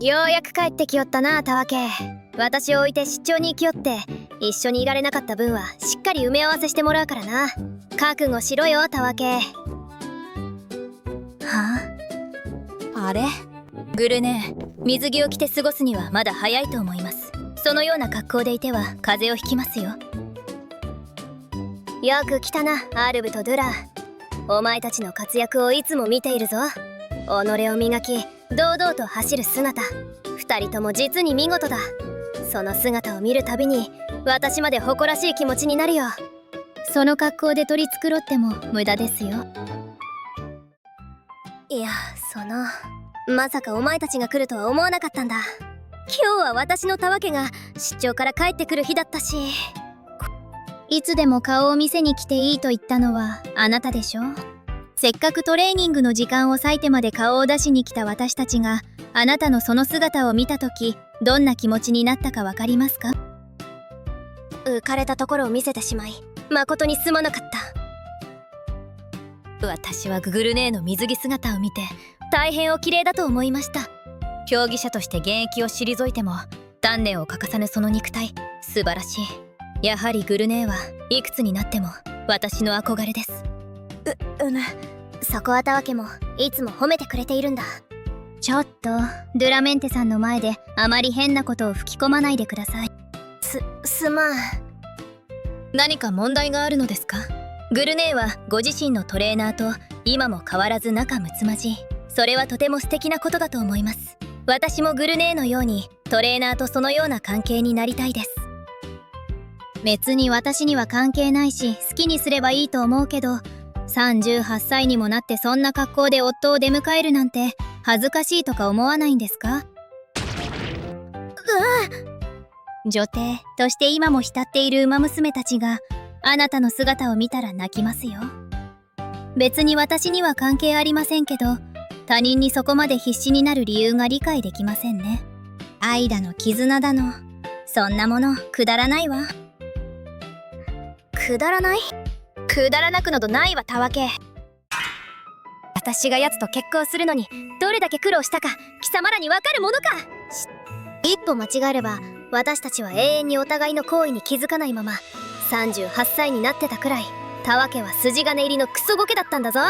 ようやく帰ってきよったな、たわけ。私を置いて出張に行きよって一緒にいられなかった分はしっかり埋め合わせしてもらうからな。覚悟しろよ、たわけ。あれ、グルネー、水着を着て過ごすにはまだ早いと思います。そのような格好でいては風邪をひきますよ。よく来たな、アルブとドゥラ。お前たちの活躍をいつも見ているぞ。己を磨き堂々と走る姿、二人とも実に見事だ。その姿を見るたびに私まで誇らしい気持ちになるよ。その格好で取り繕っても無駄ですよ。いや、まさかお前たちが来るとは思わなかったんだ。今日は私のたわけが出張から帰ってくる日だったし。いつでも顔を見せに来ていいと言ったのはあなたでしょ。せっかくトレーニングの時間を割いてまで顔を出しに来た私たちがあなたのその姿を見た時、どんな気持ちになったかわかりますか？浮かれたところを見せてしまい誠にすまなかった。私はグルネーの水着姿を見て大変お綺麗だと思いました。競技者として現役を退いても鍛錬を欠かさぬその肉体、素晴らしい。やはりグルネーはいくつになっても私の憧れです。そこはたわけもいつも褒めてくれているんだ。ちょっとドゥラメンテさんの前であまり変なことを吹き込まないでください。すまん。何か問題があるのですか？グルネーはご自身のトレーナーと今も変わらず仲睦まじい。それはとても素敵なことだと思います。私もグルネーのようにトレーナーとそのような関係になりたいです。別に私には関係ないし好きにすればいいと思うけど、38歳にもなってそんな格好で夫を出迎えるなんて恥ずかしいとか思わないんですか？女帝として今も浸っている馬娘たちがあなたの姿を見たら泣きますよ。別に私には関係ありませんけど、他人にそこまで必死になる理由が理解できませんね。愛だの絆だの、そんなものくだらないわ。くだらない？くだらなくなどないわ、たわけ。私が奴と結婚するのにどれだけ苦労したか貴様らにわかるものか。一歩間違えれば私たちは永遠にお互いの行為に気づかないまま38歳になってたくらい、たわけは筋金入りのクソゴケだったんだぞ。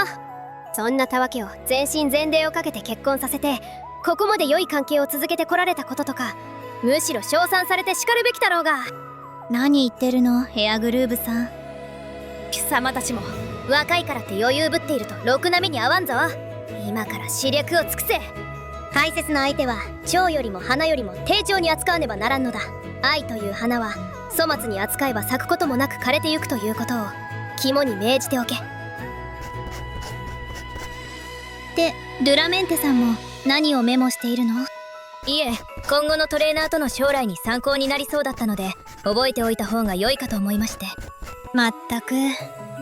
そんなたわけを全身全霊をかけて結婚させてここまで良い関係を続けてこられたこととか、むしろ称賛されてしかるべきだろうが。何言ってるの、ヘアグルーヴさん。貴様たちも若いからって余裕ぶっているとろくな目に合わんぞ。今から視力を尽くせ。大切な相手は蝶よりも花よりも丁重に扱わねばならんのだ。愛という花は粗末に扱えば咲くこともなく枯れてゆくということを肝に銘じておけ。で、ドゥラメンテさんも何をメモしているの？いえ、今後のトレーナーとの将来に参考になりそうだったので覚えておいた方が良いかと思いまして。まったく、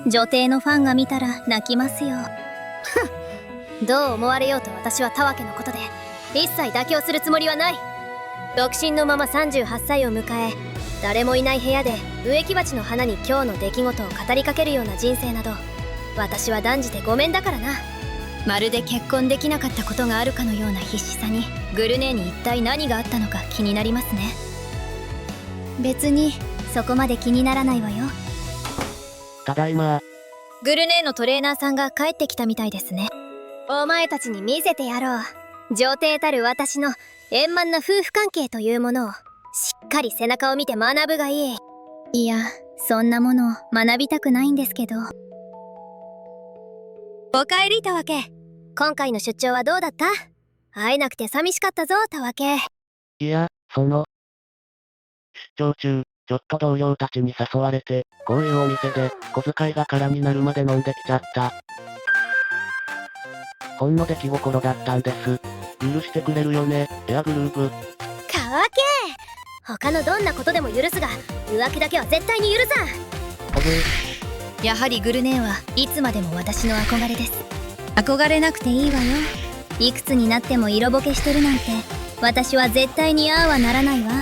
女帝のファンが見たら泣きますよ。どう思われようと私はたわけのことで一切妥協するつもりはない。独身のまま38歳を迎え、誰もいない部屋で植木鉢の花に今日の出来事を語りかけるような人生など私は断じてごめんだからな。まるで結婚できなかったことがあるかのような必死さにグルネーに一体何があったのか気になりますね。別にそこまで気にならないわよ。ただいま。グルネーのトレーナーさんが帰ってきたみたいですね。お前たちに見せてやろう。女帝たる私の円満な夫婦関係というものをしっかり背中を見て学ぶがいい。いや、そんなものを学びたくないんですけど。おかえり、たわけ。今回の出張はどうだった？会えなくて寂しかったぞ、たわけ。いや、出張中、ちょっと同僚たちに誘われて、こういうお店で小遣いが空になるまで飲んできちゃった。ほんの出来心だったんです。許してくれるよね、エアグルーヴ。たわけ。他のどんなことでも許すが浮気だけは絶対に許さん。やはりグルネーはいつまでも私の憧れです。憧れなくていいわよ。いくつになっても色ぼけしてるなんて私は絶対にああはならないわ。